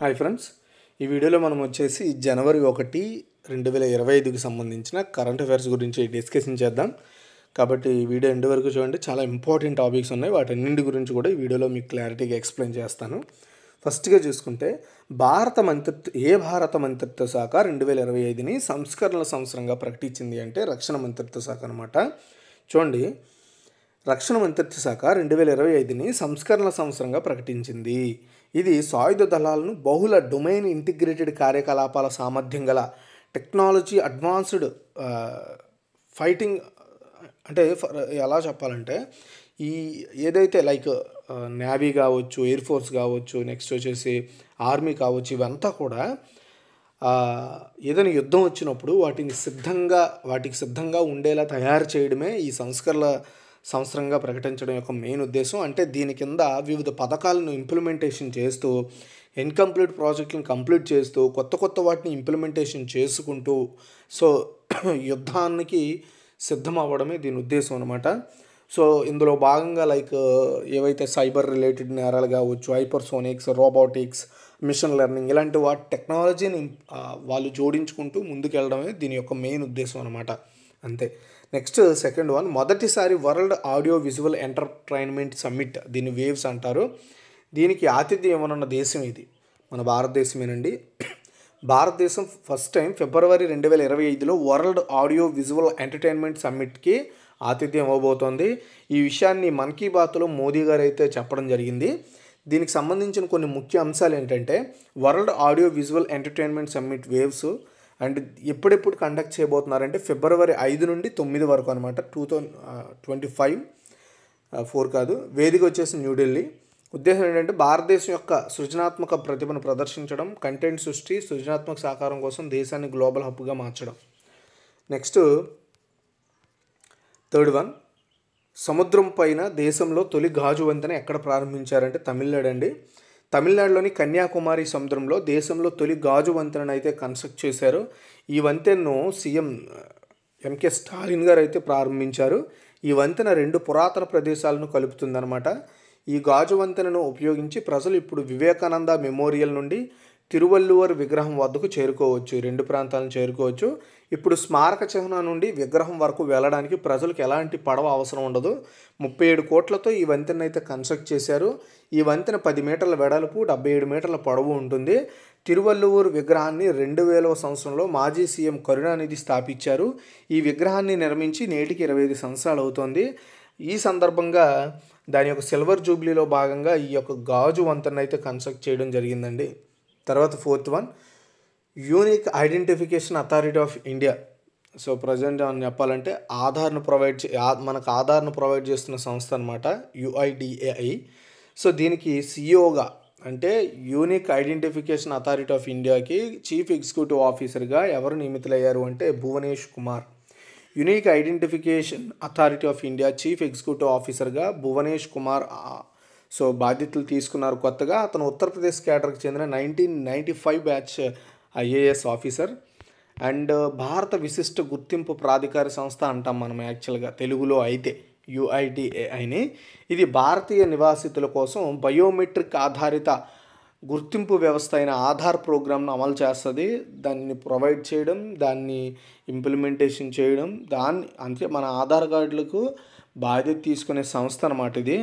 Hi friends, ఈ వీడియోలో మనం వచ్చేసి జనవరి 1, 2025కి సంబంధించిన కరెంట్ అఫైర్స్ గురించి డిస్కషన్ చేద్దాం. కాబట్టి ఈ వీడియో ఎండ్ వరకు చూడండి. చాలా ఇంపార్టెంట్ టాపిక్స్ ఉన్నాయి. వాటన్నింటి గురించి కూడా ఈ వీడియోలో మీకు క్లారిటీగా ఎక్స్ప్లెయిన్ చేస్తాను. ఫస్ట్గా చూసుకుంటే భారత మంత్రిత్వ శాఖ 2025ని సంస్కరణల సంవత్సరంగా ప్రకటించింది అంటే రక్షణ మంత్రిత్వ శాఖ అనమాట. చూడండి, రక్షణ మంత్రిత్వ శాఖ 2025ని సంస్కరణల సంవత్సరంగా ప్రకటించింది. ఇది సాయుధ దళాలను బహుళ డొమైన్ ఇంటిగ్రేటెడ్ కార్యకలాపాల సామర్థ్యం గల టెక్నాలజీ అడ్వాన్స్డ్ ఫైటింగ్ అంటే ఎలా చెప్పాలంటే ఈ ఏదైతే లైక్ నేవీ కావచ్చు, ఎయిర్ ఫోర్స్ కావచ్చు, నెక్స్ట్ వచ్చేసి ఆర్మీ కావచ్చు, ఇవంతా కూడా ఏదైనా యుద్ధం వచ్చినప్పుడు వాటికి సిద్ధంగా ఉండేలా తయారు చేయడమే ఈ సంవత్సరంగా ప్రకటించడం యొక్క మెయిన్ ఉద్దేశం. అంటే దీని కింద వివిధ పథకాలను ఇంప్లిమెంటేషన్ చేస్తూ, ఇన్కంప్లీట్ ప్రాజెక్టులను కంప్లీట్ చేస్తూ, కొత్త వాటిని ఇంప్లిమెంటేషన్ చేసుకుంటూ యుద్ధానికి సిద్ధం అవ్వడమే దీని ఉద్దేశం అనమాట. సో ఇందులో భాగంగా లైక్ ఏవైతే సైబర్ రిలేటెడ్ నేరాలు కావచ్చు, హైపర్సోనిక్స్, రోబోటిక్స్, మిషన్ లెర్నింగ్ ఇలాంటి వాటి టెక్నాలజీని వాళ్ళు జోడించుకుంటూ ముందుకెళ్ళడమే దీని యొక్క మెయిన్ ఉద్దేశం అనమాట. అంతే. నెక్స్ట్ సెకండ్ వన్, మొదటిసారి world audio visual entertainment summit, దీన్ని వేవ్స్ అంటారు. దీనికి ఆతిథ్యం ఇవ్వనున్న దేశం ఇది మన భారతదేశమేనండి. భారతదేశం ఫస్ట్ టైం ఫిబ్రవరి 2025లో వరల్డ్ ఆడియో విజువల్ ఎంటర్టైన్మెంట్ సమ్మిట్కి ఆతిథ్యం ఇవ్వబోతోంది. ఈ విషయాన్ని మన్ కీ బాత్లో మోదీ గారు అయితే చెప్పడం జరిగింది. దీనికి సంబంధించిన కొన్ని ముఖ్య అంశాలు ఏంటంటే world audio visual entertainment summit waves and ఎప్పుడెప్పుడు కండక్ట్ చేయబోతున్నారంటే ఫిబ్రవరి 5 నుండి 9 వరకు అనమాట. 2025 కాదు. వేదిక వచ్చేసి న్యూఢిల్లీ. ఉద్దేశం ఏంటంటే భారతదేశం యొక్క సృజనాత్మక ప్రతిభను ప్రదర్శించడం, కంటెంట్ సృష్టి, సృజనాత్మక సహకారం కోసం దేశాన్ని గ్లోబల్ హబ్గా మార్చడం. నెక్స్ట్ థర్డ్ వన్, సముద్రం పైన దేశంలో తొలి గాజు వంతెన ఎక్కడ ప్రారంభించారంటే తమిళనాడు అండి. తమిళనాడులోని కన్యాకుమారి సముద్రంలో దేశంలో తొలి గాజు వంతెనను అయితే కన్స్ట్రక్ట్ చేశారు. ఈ వంతెనను సీఎం ఎంకే స్టాలిన్ గారు అయితే ప్రారంభించారు. ఈ వంతెన 2 పురాతన ప్రదేశాలను కలుపుతుందన్నమాట. ఈ గాజు వంతెనను ఉపయోగించి ప్రజలు ఇప్పుడు వివేకానంద మెమోరియల్ నుండి తిరువల్లువర్ విగ్రహం వద్దకు చేరుకోవచ్చు. 2 ప్రాంతాలను చేరుకోవచ్చు. ఇప్పుడు స్మారక చిహ్నం నుండి విగ్రహం వరకు వెళ్ళడానికి ప్రజలకు ఎలాంటి పడవ అవసరం ఉండదు. 37 కోట్లతో ఈ వంతెన అయితే కన్స్ట్రక్ట్ చేశారు. ఈ వంతెన 10 మీటర్ల వెడల్పు, 77 మీటర్ల పొడవు ఉంటుంది. తిరువల్లువర్ విగ్రహాన్ని 2000వ సంవత్సరంలో మాజీ సీఎం కరుణానిధి స్థాపించారు. ఈ విగ్రహాన్ని నిర్మించి నేటికి 25 సంవత్సరాలు అవుతోంది. ఈ సందర్భంగా దాని యొక్క సిల్వర్ జూబ్లీలో భాగంగా ఈ యొక్క గాజు వంతెన అయితే కన్స్ట్రక్ట్ చేయడం జరిగిందండి. తర్వాత fourth one, unique identification authority of India. So present అని చెప్పాలంటే మనకు ఆధార్ను ప్రొవైడ్ చేస్తున్న సంస్థ అనమాట, UIDAI. సో దీనికి సిఇఓగా అంటే యూనిక్ ఐడెంటిఫికేషన్ అథారిటీ ఆఫ్ ఇండియాకి చీఫ్ ఎగ్జిక్యూటివ్ ఆఫీసర్గా ఎవరు నియమితులయ్యారు అంటే Bhuvanesh Kumar. Unique identification authority of India chief executive ఆఫీసర్గా భువనేష్ కుమార్ సో బాధ్యతలు తీసుకున్నారు కొత్తగా. అతను ఉత్తరప్రదేశ్ క్యాడర్కి చెందిన 1995 బ్యాచ్ IAS ఆఫీసర్. అండ్ భారత విశిష్ట గుర్తింపు ప్రాధికార సంస్థ అంటాం మనం యాక్చువల్గా తెలుగులో అయితే UIDAIని. ఇది భారతీయ నివాసితుల కోసం బయోమెట్రిక్ ఆధారిత గుర్తింపు వ్యవస్థ అయిన ఆధార్ ప్రోగ్రామ్ను అమలు చేస్తుంది. దాన్ని ప్రొవైడ్ చేయడం, దాన్ని ఇంప్లిమెంటేషన్ చేయడం, అంటే మన ఆధార్ కార్డులకు బాధ్యత తీసుకునే సంస్థ అన్నమాట ఇది.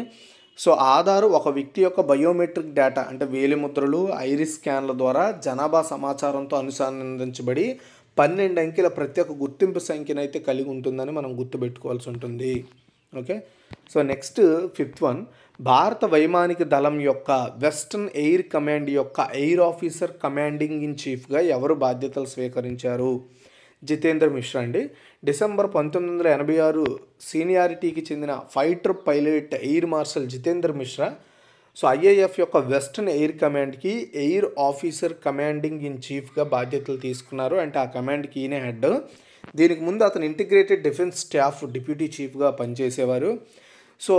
సో ఆధార్ ఒక వ్యక్తి యొక్క బయోమెట్రిక్ డేటా అంటే వేలిముద్రలు, ఐరిస్ స్కాన్ల ద్వారా జనాభా సమాచారంతో అనుసంధానించబడి 12 అంకెల ప్రత్యేక గుర్తింపు సంఖ్యనైతే కలిగి ఉంటుందని మనం గుర్తుపెట్టుకోవాల్సి ఉంటుంది. Okay. So next fifth one, భారత వైమానిక దళం యొక్క వెస్టర్న్ ఎయిర్ కమాండ్ యొక్క ఎయిర్ ఆఫీసర్ కమాండింగ్ ఇన్ చీఫ్గా ఎవరు బాధ్యతలు స్వీకరించారు? జితేంద్ర మిశ్రా అండి. డిసెంబర్ 1986 సీనియారిటీకి చెందిన fighter pilot air marshal Jitendra Mishra so IAF యొక్క వెస్టర్న్ ఎయిర్ కమాండ్కి ఎయిర్ ఆఫీసర్ కమాండింగ్ ఇన్ చీఫ్గా బాధ్యతలు తీసుకున్నారు. అంటే ఆ కమాండ్కి ఈయనే హెడ్. దీనికి ముందు అతను ఇంటిగ్రేటెడ్ డిఫెన్స్ స్టాఫ్ డిప్యూటీ చీఫ్గా పనిచేసేవారు. సో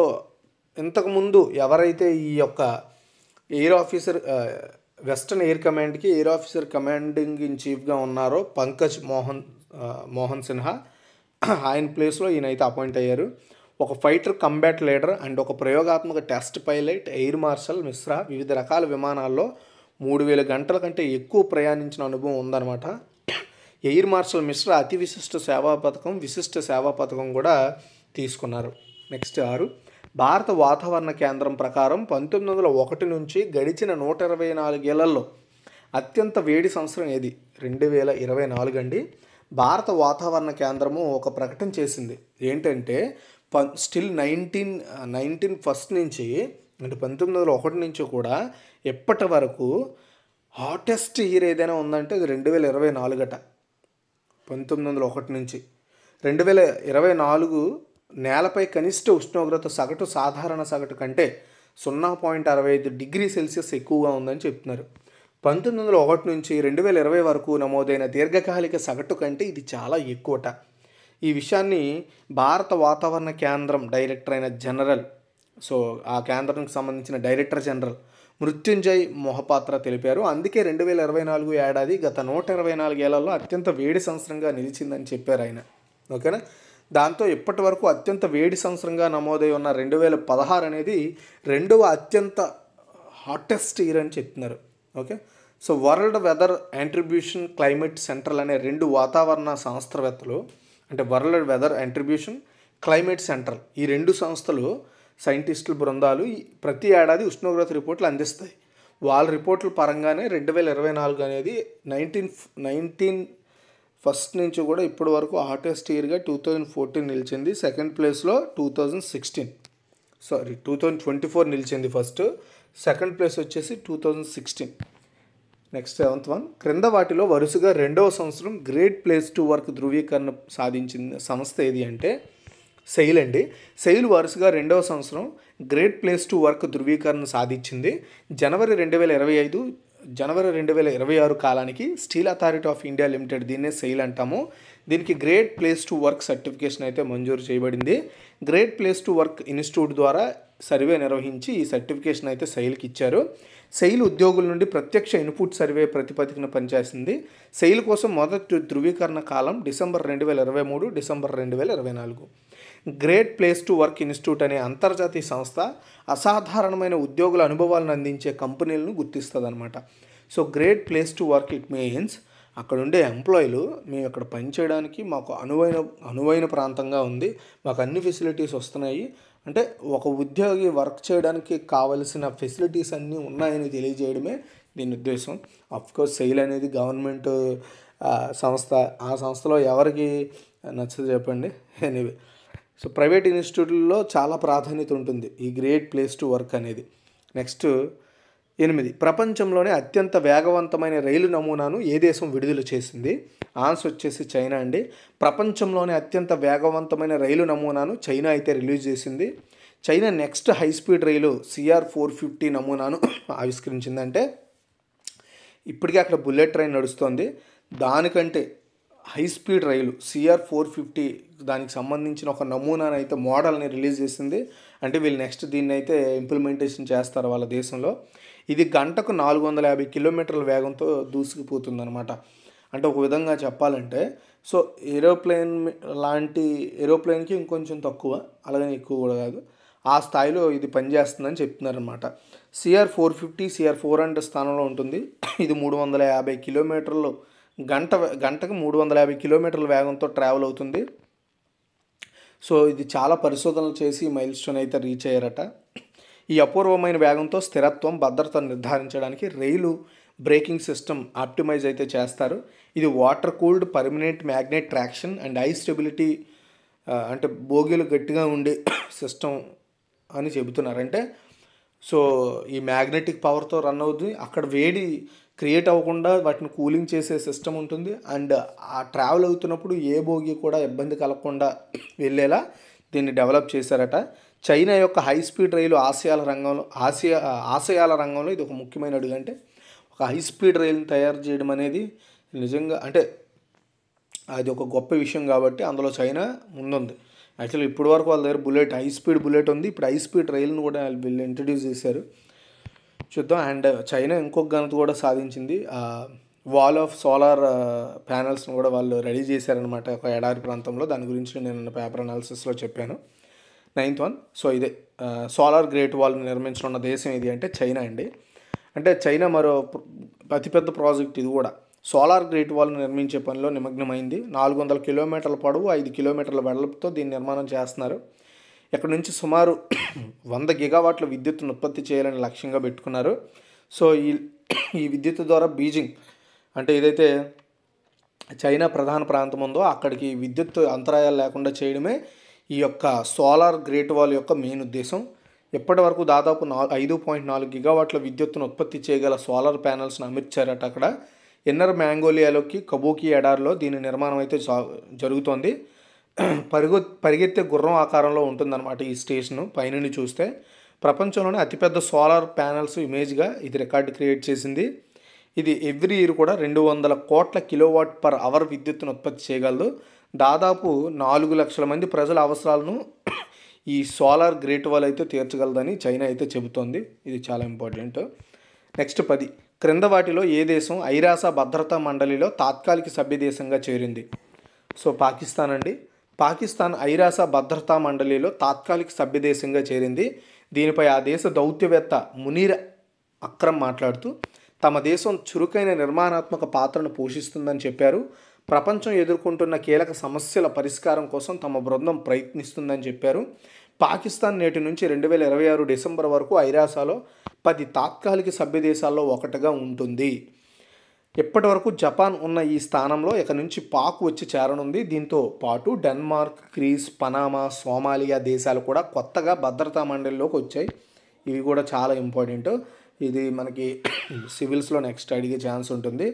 ఇంతకుముందు ఎవరైతే ఈ యొక్క ఎయిర్ ఆఫీసర్ వెస్టర్న్ ఎయిర్ కమాండ్కి ఎయిర్ ఆఫీసర్ కమాండింగ్ ఇన్ చీఫ్గా ఉన్నారో పంకజ్ మోహన్ సిన్హా, ఆయన ప్లేస్లో ఈయనైతే అపాయింట్ అయ్యారు. ఒక ఫైటర్ కంబాట్ లీడర్ అండ్ ఒక ప్రయోగాత్మక test pilot air martial Mishra వివిధ రకాల విమానాల్లో 3000 గంటల కంటే ఎక్కువ ప్రయాణించిన అనుభవం ఉందన్నమాట. ఎయిర్ మార్షల్ మిశ్రా అతి విశిష్ట సేవా పథకం కూడా తీసుకున్నారు. నెక్స్ట్ 6, భారత వాతావరణ కేంద్రం ప్రకారం 1901 నుంచి గడిచిన 124 ఏళ్లలో అత్యంత వేడి సంవత్సరం ఏది? 2024 అండి. భారత వాతావరణ కేంద్రము ఒక ప్రకటన చేసింది. ఏంటంటే స్టిల్ 19 ఫస్ట్ నుంచి, అంటే 1901 నుంచి కూడా ఎప్పటి వరకు హాటెస్ట్ ఇయర్ ఏదైనా ఉందంటే అది 2024 అట. 1901 నుంచి 2024 నేలపై కనిష్ట ఉష్ణోగ్రత సాధారణ సగటు కంటే 0.65 డిగ్రీ సెల్సియస్ ఎక్కువగా ఉందని చెప్తున్నారు. 1901 నుంచి 2020 వరకు నమోదైన దీర్ఘకాలిక సగటు కంటే ఇది చాలా ఎక్కువట. ఈ విషయాన్ని భారత వాతావరణ కేంద్రం డైరెక్టర్ అయిన ఆ కేంద్రానికి సంబంధించిన డైరెక్టర్ జనరల్ మృత్యుంజయ్ మొహపాత్ర తెలిపారు. అందుకే 2024 ఏడాది గత 124 ఏళ్లలో అత్యంత వేడి సంవత్సరంగా నిలిచిందని చెప్పారు ఆయన. ఓకేనా. దాంతో ఇప్పటి వరకు అత్యంత వేడి సంవత్సరంగా నమోదై ఉన్న 2016 అనేది రెండవ అత్యంత హాటెస్ట్ ఇయర్ అని చెప్తున్నారు. Okay. So world weather attribution climate central అనే 2 వాతావరణ శాస్త్రవేత్తలు, అంటే world weather attribution climate central, ఈ 2 సంస్థలు సైంటిస్టుల బృందాలు ప్రతి ఏడాది ఉష్ణోగ్రత రిపోర్ట్లు అందిస్తాయి. వాళ్ళ రిపోర్ట్ల పరంగానే 2024 అనేది 19 ఫస్ట్ నుంచి కూడా ఇప్పటి వరకు హాటెస్ట్ ఇయర్గా 2014 నిలిచింది. సెకండ్ ప్లేస్లో 2024 నిలిచింది ఫస్ట్. సెకండ్ ప్లేస్ వచ్చేసి 2016. నెక్స్ట్ 7th వన్, క్రింద వాటిలో వరుసగా 2వ సంవత్సరం గ్రేట్ ప్లేస్ టు వర్క్ ధృవీకరణ సాధించిన సంస్థ ఏది అంటే సెయిల్ అండి. సెయిల్ వరుసగా 2వ సంవత్సరం గ్రేట్ ప్లేస్ టు వర్క్ ధృవీకరణ సాధించింది. జనవరి 2025, జనవరి 2026 కాలానికి steel authority of India limited, దీన్నే సెయిల్ అంటాము, దీనికి great place to work certification అయితే మంజూరు చేయబడింది. Great place to work institute ద్వారా సర్వే నిర్వహించి ఈ సర్టిఫికేషన్ అయితే సెయిల్కి ఇచ్చారు. సెయిల్ ఉద్యోగుల నుండి ప్రత్యక్ష ఇన్పుట్ సర్వే ప్రతిపాదికన పనిచేసింది. సెయిల్ కోసం మొదటి ధృవీకరణ కాలం December 2023, December 2024. Great place to work institute అనే అంతర్జాతీయ సంస్థ అసాధారణమైన ఉద్యోగుల అనుభవాలను అందించే కంపెనీలను గుర్తిస్తుంది అనమాట. So great place to work it means అక్కడ ఉండే ఎంప్లాయీలు మేము అక్కడ పనిచేయడానికి మాకు అనువైన ప్రాంతంగా ఉంది, మాకు అన్ని ఫెసిలిటీస్ వస్తున్నాయి, అంటే ఒక ఉద్యోగి వర్క్ చేయడానికి కావలసిన ఫెసిలిటీస్ అన్నీ ఉన్నాయని తెలియజేయడమే దీని ఉద్దేశం. అఫ్కోర్స్ సెయిల్ అనేది గవర్నమెంట్ సంస్థ, ఆ సంస్థలో ఎవరికి నచ్చదు చెప్పండి. ఎనీవే, సో ప్రైవేట్ ఇన్స్టిట్యూట్లలో చాలా ప్రాధాన్యత ఉంటుంది ఈ గ్రేట్ ప్లేస్ టు వర్క్ అనేది. నెక్స్ట్ 8, ప్రపంచంలోనే అత్యంత వేగవంతమైన రైలు నమూనాను ఏ దేశం విడుదల చేసింది? ఆన్సర్ వచ్చేసి చైనా అండి. ప్రపంచంలోనే అత్యంత వేగవంతమైన రైలు నమూనాను చైనా అయితే రిలీజ్ చేసింది. చైనా నెక్స్ట్ హై స్పీడ్ రైలు CR450 నమూనాను ఆవిష్కరించిందంటే ఇప్పటికే అక్కడ బుల్లెట్ ట్రైన్ నడుస్తుంది, దానికంటే హై స్పీడ్ రైలు CR450 దానికి సంబంధించిన ఒక నమూనాను అయితే మోడల్ని రిలీజ్ చేసింది. అంటే వీళ్ళు నెక్స్ట్ దీన్ని అయితే ఇంప్లిమెంటేషన్ చేస్తారు వాళ్ళ దేశంలో. ఇది గంటకు 450 కిలోమీటర్ల వేగంతో దూసుకుపోతుందన్నమాట. అంటే ఒక విధంగా చెప్పాలంటే సో ఏరోప్లేన్కి ఇంకొంచెం తక్కువ, అలాగని ఎక్కువ కూడా కాదు, ఆ స్థాయిలో ఇది పనిచేస్తుందని చెప్తున్నారనమాట. CR450 CR400 స్థానంలో ఉంటుంది. ఇది 350 కిలోమీటర్లు గంటకు 350 కిలోమీటర్ల వేగంతో ట్రావెల్ అవుతుంది. సో ఇది చాలా పరిశోధనలు చేసి మైల్ స్టోన్ అయితే రీచ్ అయ్యారట. ఈ అపూర్వమైన వేగంతో స్థిరత్వం, భద్రతను నిర్ధారించడానికి రైలు బ్రేకింగ్ సిస్టమ్ ఆప్టిమైజ్ అయితే చేస్తారు. ఇది water cooled permanent magnet traction and high stability, అంటే బోగీలు గట్టిగా ఉండే సిస్టమ్ అని చెబుతున్నారు. అంటే సో ఈ మ్యాగ్నెటిక్ పవర్తో రన్ అవుతుంది, అక్కడ వేడి క్రియేట్ అవ్వకుండా వాటిని కూలింగ్ చేసే సిస్టమ్ ఉంటుంది. అండ్ ఆ ట్రావెల్ అవుతున్నప్పుడు ఏ బోగి కూడా ఇబ్బంది కలగకుండా వెళ్ళేలా దీన్ని డెవలప్ చేశారట. చైనా యొక్క హై స్పీడ్ రైలు ఆశయాల రంగంలో ఇది ఒక ముఖ్యమైన అడుగు. అంటే ఒక హై స్పీడ్ రైలుని తయారు చేయడం అనేది నిజంగా అంటే అది ఒక గొప్ప విషయం కాబట్టి అందులో చైనా ముందుంది. యాక్చువల్లీ ఇప్పటి వరకు వాళ్ళ దగ్గర హై స్పీడ్ బుల్లెట్ ఉంది, ఇప్పుడు హై స్పీడ్ రైలును కూడా వీళ్ళు ఇంట్రడ్యూస్ చేశారు, చూద్దాం. అండ్ చైనా ఇంకొక ఘనత కూడా సాధించింది, వాల్ ఆఫ్ సోలార్ ప్యానల్స్ను కూడా వాళ్ళు రెడీ చేశారనమాట ఒక ఎడారి ప్రాంతంలో. దాని గురించి నేను పేపర్ అనాలిసిస్లో చెప్పాను. 9th వన్, సో ఇదే సోలార్ గ్రేట్ వాల్ నిర్మించనున్న దేశం ఏది అంటే చైనా అండి. అంటే చైనా మరో అతిపెద్ద ప్రాజెక్ట్ ఇది కూడా. సోలార్ గ్రేట్ వాల్ నిర్మించే పనిలో నిమగ్నమైంది. 400 కిలోమీటర్ల పొడవు, 5 కిలోమీటర్ల వెడల్పుతో దీన్ని నిర్మాణం చేస్తున్నారు. ఇక్కడ నుంచి సుమారు 100 గిగావాట్ల విద్యుత్తును ఉత్పత్తి చేయాలని లక్ష్యంగా పెట్టుకున్నారు. సో ఈ విద్యుత్ ద్వారా బీజింగ్ అంటే ఏదైతే చైనా ప్రధాన ప్రాంతం ఉందో అక్కడికి విద్యుత్ అంతరాయాలు లేకుండా చేయడమే ఈ యొక్క సోలార్ గ్రేట్ వాల్ యొక్క మెయిన్ ఉద్దేశం. ఇప్పటి వరకు దాదాపు 5.4 గిగావాట్ల విద్యుత్తును ఉత్పత్తి చేయగల సోలార్ ప్యానల్స్ను అమర్చారట అక్కడ. ఇన్నర్ మ్యాంగోలియాలోకి కబూకి ఎడారిలో దీని నిర్మాణం అయితే జరుగుతోంది. పరిగెత్తే గుర్రం ఆకారంలో ఉంటుందన్నమాట ఈ స్టేషను. పైనుండి చూస్తే ప్రపంచంలోనే అతిపెద్ద సోలార్ ప్యానల్స్ ఇమేజ్గా ఇది రికార్డు క్రియేట్ చేసింది. ఇది ఎవ్రీ ఇయర్ కూడా 200 కోట్ల కిలోవాట్ పర్ అవర్ విద్యుత్తును ఉత్పత్తి చేయగలదు. దాదాపు 4 లక్షల మంది ప్రజల అవసరాలను ఈ సోలార్ గ్రేట్ వాల్ అయితే తీర్చగలదని చైనా అయితే చెబుతోంది. ఇది చాలా ఇంపార్టెంట్. నెక్స్ట్ 10 క్రింద వాటిలో ఏ దేశం ఐరాస భద్రతా మండలిలో తాత్కాలిక సభ్య దేశంగా చేరింది? సో పాకిస్తాన్ అండి. పాకిస్తాన్ ఐరాస భద్రతా మండలిలో తాత్కాలిక సభ్య దేశంగా చేరింది. దీనిపై ఆ దేశ దౌత్యవేత్త మునీర్ అక్రమ్ మాట్లాడుతూ తమ దేశం చురుకైన నిర్మాణాత్మక పాత్రను పోషిస్తుందని చెప్పారు. ప్రపంచం ఎదుర్కొంటున్న కీలక సమస్యల పరిష్కారం కోసం తమ బృందం ప్రయత్నిస్తుందని చెప్పారు. పాకిస్తాన్ నేటి నుంచి 2026 డిసెంబర్ వరకు ఐరాసాలో 10 తాత్కాలిక సభ్య దేశాల్లో ఒకటిగా ఉంటుంది. ఇప్పటి వరకు జపాన్ ఉన్న ఈ స్థానంలో ఇక నుంచి పాక్ వచ్చి చేరనుంది. దీంతో పాటు డెన్మార్క్, గ్రీస్, పనామా, సోమాలియా దేశాలు కూడా కొత్తగా భద్రతా మండలిలోకి వచ్చాయి. ఇవి కూడా చాలా ఇంపార్టెంట్. ఇది మనకి సివిల్స్లో నెక్స్ట్ అడిగే ఛాన్స్ ఉంటుంది.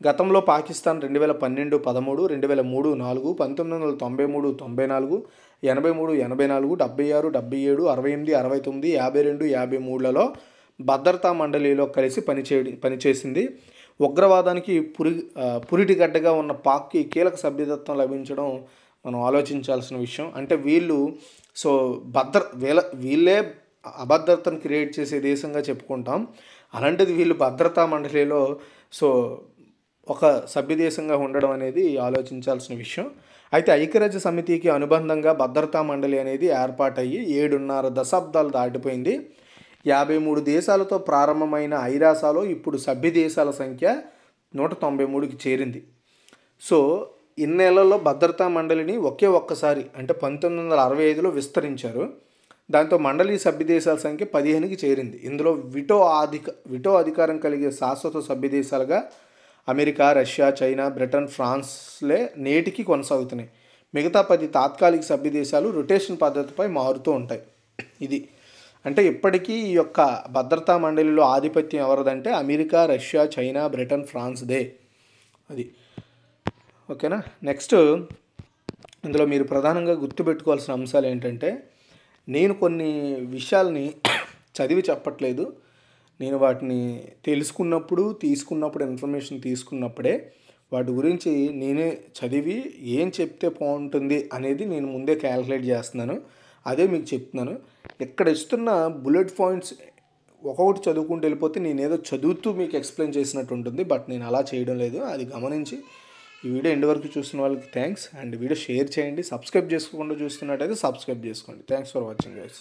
గతంలో పాకిస్తాన్ 2012, 13, 2003, 4, 1993, 94, 83, 84, 76, 77, 68, 69, 52, 53లలో భద్రతా మండలిలో కలిసి పనిచేసింది. ఉగ్రవాదానికి పురిటిగడ్డగా ఉన్న పాక్కి కీలక సభ్యత్వం లభించడం మనం ఆలోచించాల్సిన విషయం. అంటే వీళ్ళే అభద్రతను క్రియేట్ చేసే దేశంగా చెప్పుకుంటాం. అలాంటిది వీళ్ళు భద్రతా మండలిలో ఒక సభ్య దేశంగా ఉండడం అనేది ఆలోచించాల్సిన విషయం. అయితే ఐక్యరాజ్య సమితికి అనుబంధంగా భద్రతా మండలి అనేది ఏర్పాటయ్యి 7.5 దశాబ్దాలు దాటిపోయింది. 53 దేశాలతో ప్రారంభమైన ఐరాసాలో ఇప్పుడు సభ్య దేశాల సంఖ్య 193కి చేరింది. సో ఇన్నేళ్లలో భద్రతా మండలిని ఒక్కసారి అంటే 1965లో విస్తరించారు. దాంతో మండలి సభ్య దేశాల సంఖ్య 15కి చేరింది. ఇందులో విటో అధికారం కలిగే శాశ్వత సభ్య దేశాలుగా అమెరికా, రష్యా, చైనా, బ్రిటన్, ఫ్రాన్స్లే నేటికి కొనసాగుతున్నాయి. మిగతా 10 తాత్కాలిక సభ్య దేశాలు రొటేషన్ పద్ధతిపై మారుతూ ఉంటాయి. ఇది అంటే ఇప్పటికీ ఈ యొక్క భద్రతా మండలిలో ఆధిపత్యం ఎవరిదంటే అమెరికా, రష్యా, చైనా, బ్రిటన్, ఫ్రాన్స్దే. అది ఓకేనా. నెక్స్ట్ ఇందులో మీరు ప్రధానంగా గుర్తుపెట్టుకోవాల్సిన అంశాలు ఏంటంటే, నేను కొన్ని విషయాల్ని చదివి చెప్పట్లేదు. నేను వాటిని తీసుకున్నప్పుడు ఇన్ఫర్మేషన్ తీసుకున్నప్పుడే వాటి గురించి నేనే చదివి ఏం చెప్తే బాగుంటుంది అనేది నేను ముందే క్యాలిక్యులేట్ చేస్తున్నాను. అదే మీకు చెప్తున్నాను. ఇక్కడ ఇస్తున్న బుల్లెట్ పాయింట్స్ ఒక్కొక్కటి చదువుకుంటూ వెళ్ళిపోతే నేనేదో చదువుతూ మీకు ఎక్స్ప్లెయిన్ చేసినట్టు ఉంటుంది. బట్ నేను అలా చేయడం లేదు. అది గమనించి ఈ వీడియో ఎండ్ వరకు చూస్తున్న వాళ్ళకి థ్యాంక్స్. అండ్ వీడియో షేర్ చేయండి. సబ్స్క్రైబ్ చేసుకోకుండా చూస్తున్నట్టయితే సబ్స్క్రైబ్ చేసుకోండి. Thanks for watching guys.